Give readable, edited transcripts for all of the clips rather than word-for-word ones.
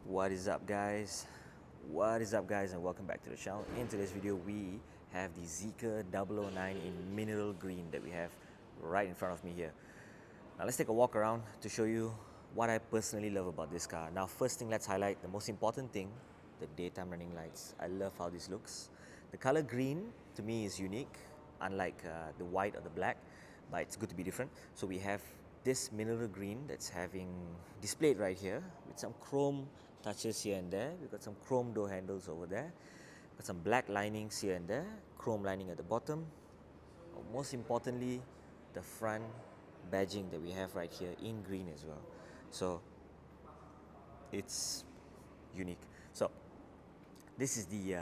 What is up guys? What is up guys, and welcome back to the channel. In today's video we have the Zeekr 009 in mineral green that we have right in front of me here. Now let's take a walk around to show you what I personally love about this car. Now first thing, let's highlight the most important thing, the daytime running lights. I love how this looks. The color green to me is unique, unlike the white or the black, but it's good to be different. So we have this mineral green that's having displayed right here with some chrome touches here and there. We've got some chrome door handles over there, got some black linings here and there, chrome lining at the bottom. Most importantly, the front badging that we have right here in green as well. So it's unique. So this is the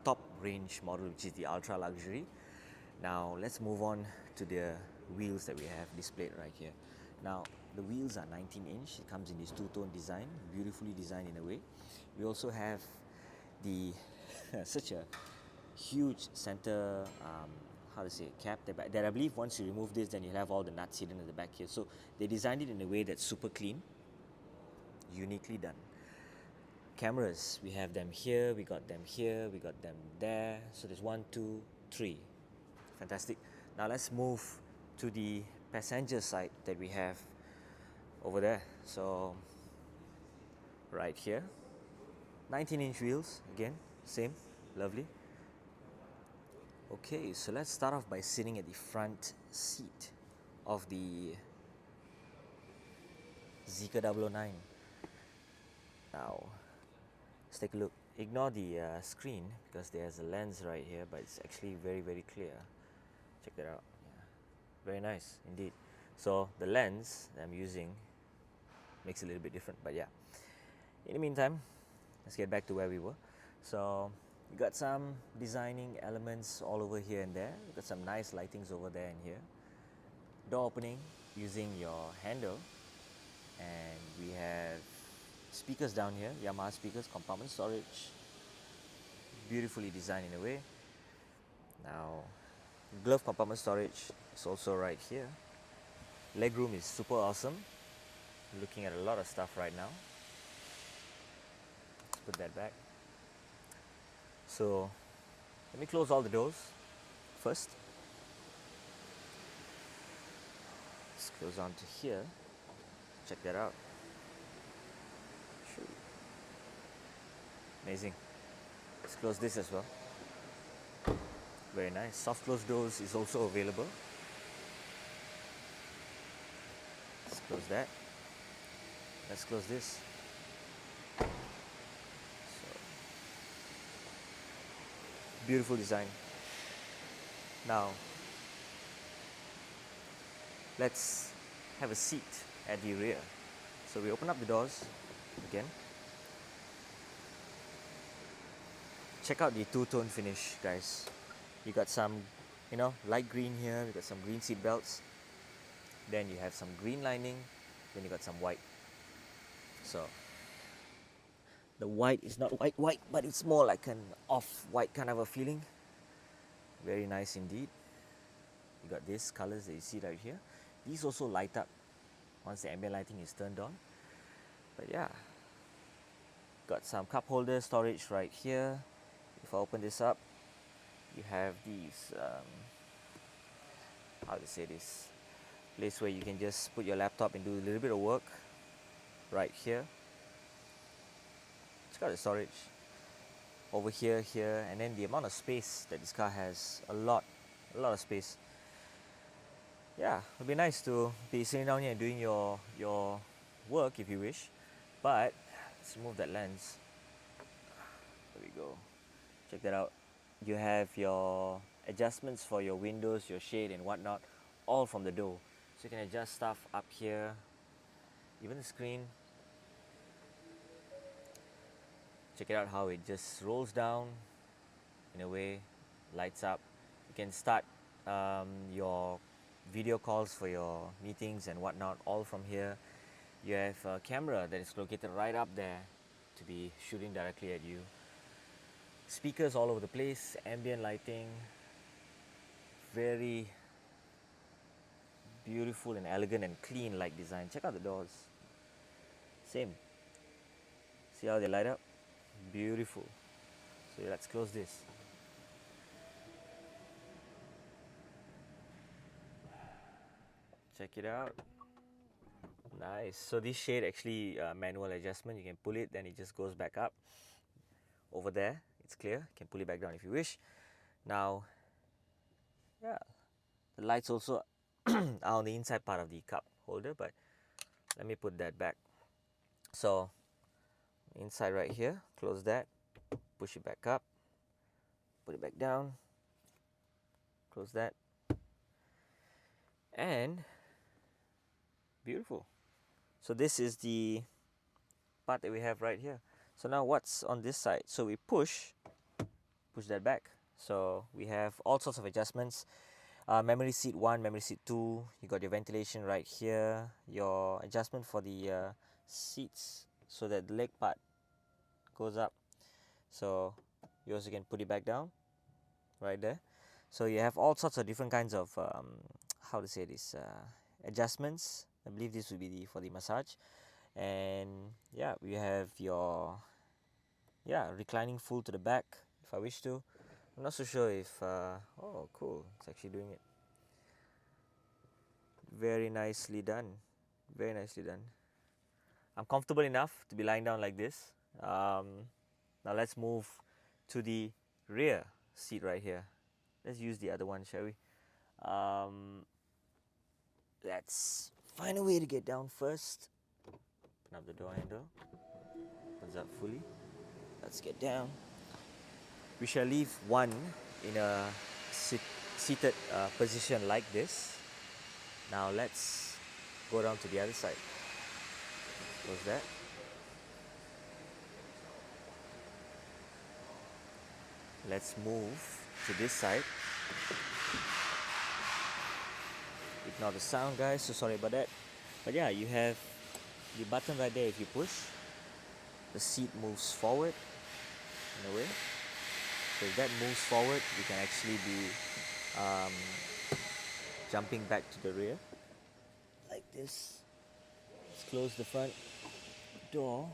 top range model, which is the ultra luxury. Now let's move on to the wheels that we have displayed right here. Now the wheels are 19-inch. It comes in this two-tone design, beautifully designed in a way. We also have the such a huge center how to say, cap that I believe once you remove this, then you'll have all the nuts hidden at the back here. So they designed it in a way that's super clean, uniquely done. Cameras, we have them here, we got them here, we got them there. So there's 1, 2, 3. Fantastic. Now let's move to the passenger side that we have over there. So right here, 19-inch wheels, again, same, lovely. Okay, so let's start off by sitting at the front seat of the Zeekr 009. Now, let's take a look. Ignore the screen because there's a lens right here, but it's actually very, very clear. Check that out. Yeah. Very nice indeed. So the lens that I'm using makes it a little bit different, but yeah. In the meantime, let's get back to where we were. So we got some designing elements all over here and there. We got some nice lightings over there and here. Door opening using your handle, and we have speakers down here, Yamaha speakers, compartment storage, beautifully designed in a way. Now glove compartment storage is also right here. Legroom is super awesome. Looking at a lot of stuff right now. Let's put that back. So let me close all the doors first. Let's close on to here. Check that out. Amazing. Let's close this as well. Very nice. Soft close doors is also available. Let's close that. Let's close this. So, beautiful design. Now, let's have a seat at the rear. So we open up the doors again. Check out the two-tone finish, guys. You got some, light green here. You got some green seat belts. Then you have some green lining. Then you got some white. So the white is not white, but it's more like an off-white kind of a feeling. Very nice indeed. You got these colors that you see right here. These also light up once the ambient lighting is turned on. But yeah, got some cup holder storage right here. If I open this up, you have these how to say this, place where you can just put your laptop and do a little bit of work right here. It's got the storage over here, and then the amount of space that this car has, a lot of space. Yeah, it'd be nice to be sitting down here and doing your work if you wish. But let's remove that lens. There we go. Check that out. You have your adjustments for your windows, your shade and whatnot, all from the door. So you can adjust stuff up here, even the screen. Check it out how it just rolls down in a way, lights up. You can start your video calls for your meetings and whatnot, all from here. You have a camera that is located right up there to be shooting directly at you. Speakers all over the place, ambient lighting, very beautiful and elegant and clean like design. Check out the doors. Same See how they light up? Beautiful. So let's close this. Check it out. Nice. So this shade actually manual adjustment. You can pull it, then it just goes back up. Over there, it's clear. You can pull it back down if you wish. Now, yeah, the lights also are on the inside part of the cup holder, but let me put that back. So inside right here, close that, push it back up, put it back down, close that, and beautiful. So this is the part that we have right here. So now what's on this side? So we push that back. So we have all sorts of adjustments. Memory seat 1, memory seat 2, you got your ventilation right here, your adjustment for the seats so that the leg part goes up. So you also can put it back down right there. So you have all sorts of different kinds of how to say this, adjustments. I believe this would be for the massage. And yeah, we have your reclining full to the back if I wish to. I'm not so sure if oh cool, it's actually doing it. Very nicely done, very nicely done. I'm comfortable enough to be lying down like this. Now let's move to the rear seat right here. Let's use the other one, shall we? Let's find a way to get down first. Open up the door handle, opens up fully. Let's get down. We shall leave one in a seated position like this. Now let's go around to the other side. Close that. Let's move to this side. Ignore the sound, guys, so sorry about that. But yeah, you have the button right there. If you push, the seat moves forward in a way. So if that moves forward, you can actually be jumping back to the rear like this. Let's close the front door.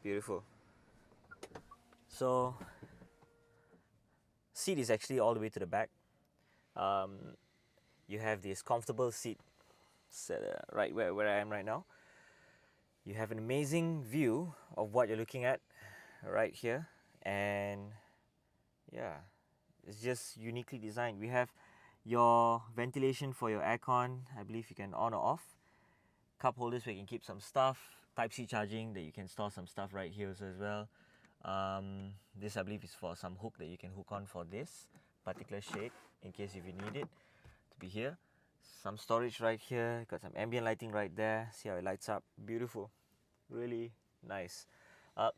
Beautiful. So seat is actually all the way to the back. You have this comfortable seat set right where I am right now. You have an amazing view of what you're looking at right here, and yeah, it's just uniquely designed. We have your ventilation for your aircon. I believe you can on or off. Cup holders where you can keep some stuff. Type-C charging that you can store some stuff right here as well. This I believe is for some hook that you can hook on for this particular shade in case if you need it to be here. Some storage right here, got some ambient lighting right there. See how it lights up, beautiful, really nice.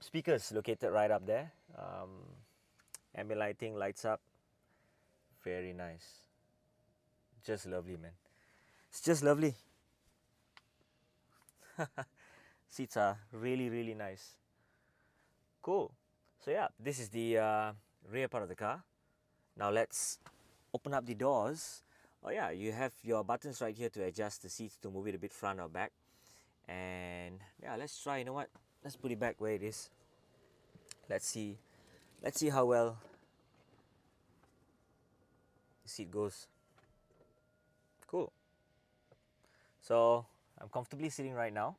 Speakers located right up there. Ambient lighting, lights up, very nice. Just lovely, man. It's just lovely. Seats are really, really nice. Cool. So yeah, this is the rear part of the car. Now let's open up the doors. Oh yeah, you have your buttons right here to adjust the seats to move it a bit front or back. And yeah, let's try, you know what? Let's put it back where it is. Let's see how well the seat goes. Cool. So I'm comfortably sitting right now.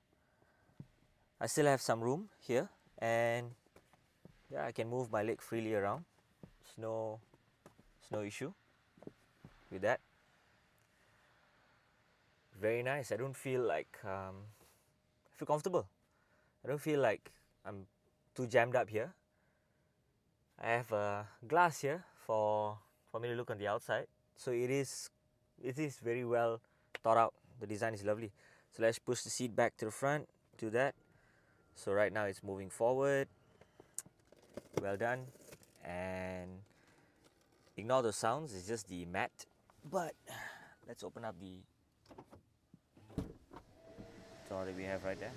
I still have some room here, and yeah, I can move my leg freely around. It's no issue with that. Very nice. I don't feel like I feel comfortable. I don't feel like I'm too jammed up here. I have a glass here for me to look on the outside. So it is very well thought out. The design is lovely. So let's push the seat back to the front. Do that. So right now it's moving forward. Well done. And ignore the sounds. It's just the mat. But let's open up the door that we have right there.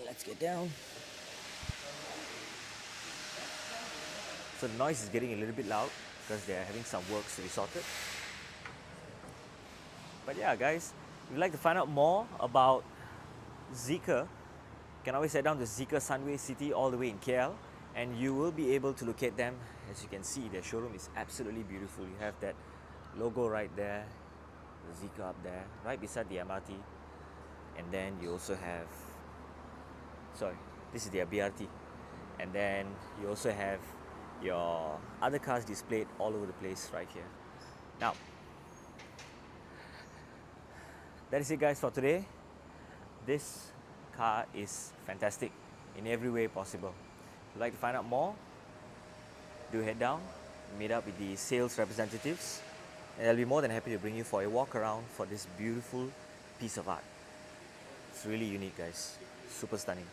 Let's get down. So the noise is getting a little bit loud because they're having some works to be sorted. But yeah, guys, if you'd like to find out more about Zeekr, you can always head down to Zeekr Sunway City all the way in KL, and you will be able to locate them. As you can see, their showroom is absolutely beautiful. You have that logo right there, the Zeekr up there, right beside the MRT. And then you also have, sorry, this is their BRT. And then you also have your other cars displayed all over the place right here. Now, that is it, guys, for today. This car is fantastic in every way possible. If you'd like to find out more, do head down, meet up with the sales representatives, and they'll be more than happy to bring you for a walk around for this beautiful piece of art. It's really unique, guys. Super stunning.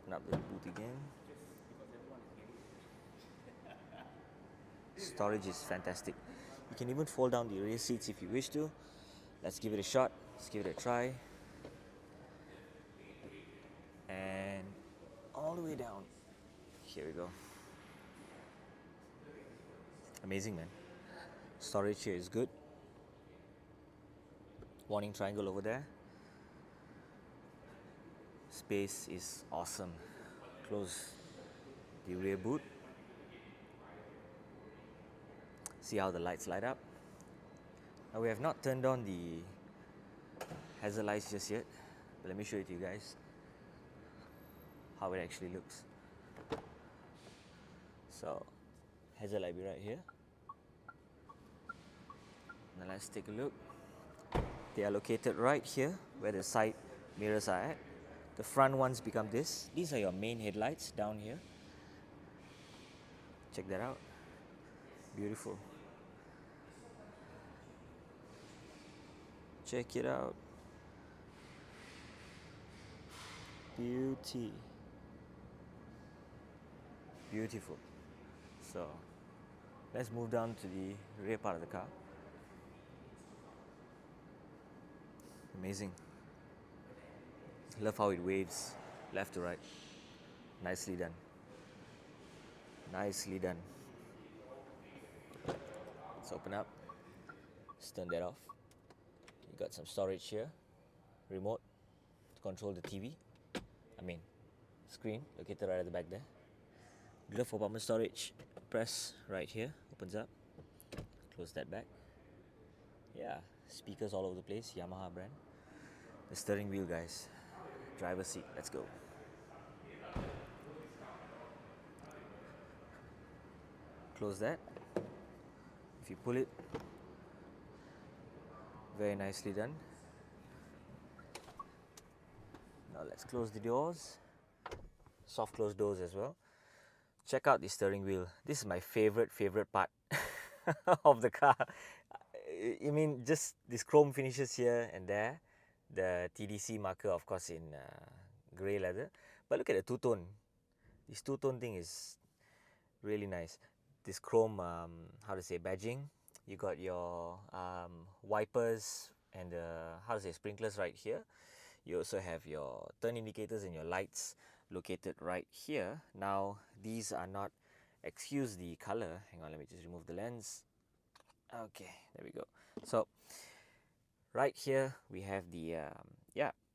Open up the boot again. Storage is fantastic. You can even fold down the rear seats if you wish to. Let's give it a shot. Let's give it a try. And all the way down. Here we go. Amazing, man. Storage here is good. Warning triangle over there. Space is awesome. Close the rear boot. See how the lights light up. Now we have not turned on the hazard lights just yet, but let me show it to you guys how it actually looks. So hazard light be right here. Now let's take a look. They are located right here where the side mirrors are at. The front ones become this. These are your main headlights down here. Check that out. Beautiful. Check it out. Beauty. Beautiful. So let's move down to the rear part of the car. Amazing. Love how it waves left to right. Nicely done. Nicely done. Let's open up. Let's turn that off. You got some storage here. Remote to control the TV. Screen located right at the back there. Glove compartment storage. Press right here. Opens up. Close that back. Yeah, speakers all over the place. Yamaha brand. The steering wheel, guys. Driver's seat. Let's go. Close that. If you pull it, very nicely done. Now let's close the doors. Soft close doors as well. Check out the steering wheel. This is my favorite part of the car. Just these chrome finishes here and there. The TDC marker, of course, in grey leather. But look at the two-tone. This two-tone thing is really nice. This chrome, badging. You got your wipers and sprinklers right here. You also have your turn indicators and your lights located right here. Now, these are not, excuse the color. Hang on, let me just remove the lens. Okay, there we go. So, right here we have the,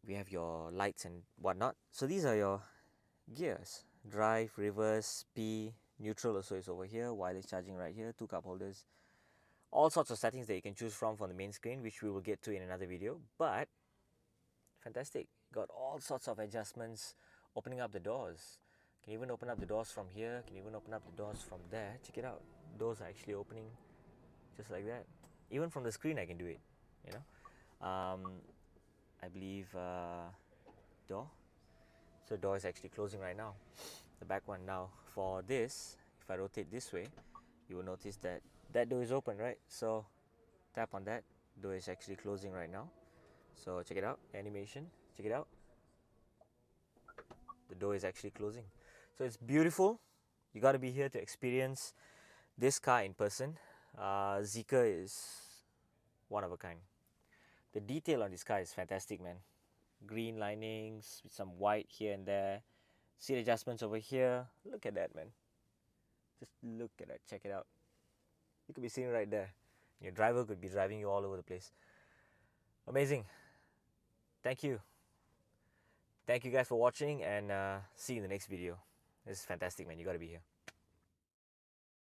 we have your lights and whatnot. So these are your gears. Drive, reverse, P, neutral also is over here. Wireless charging right here, 2 cup holders. All sorts of settings that you can choose from the main screen, which we will get to in another video. But fantastic. Got all sorts of adjustments. Opening up the doors. Can even open up the doors from here. Can even open up the doors from there. Check it out. Doors are actually opening just like that. Even from the screen I can do it. I believe door. So door is actually closing right now. The back one now. For this, if I rotate this way, you will notice that that door is open, right? So tap on that. Door is actually closing right now. So check it out. Animation. Check it out. The door is actually closing. So it's beautiful. You got to be here to experience this car in person. Zeekr is one of a kind. The detail on this car is fantastic, man. Green linings with some white here and there. Seat adjustments over here. Look at that, man. Just look at that. Check it out. You could be sitting right there. Your driver could be driving you all over the place. Amazing. Thank you. Thank you guys for watching, and see you in the next video. This is fantastic, man. You gotta be here.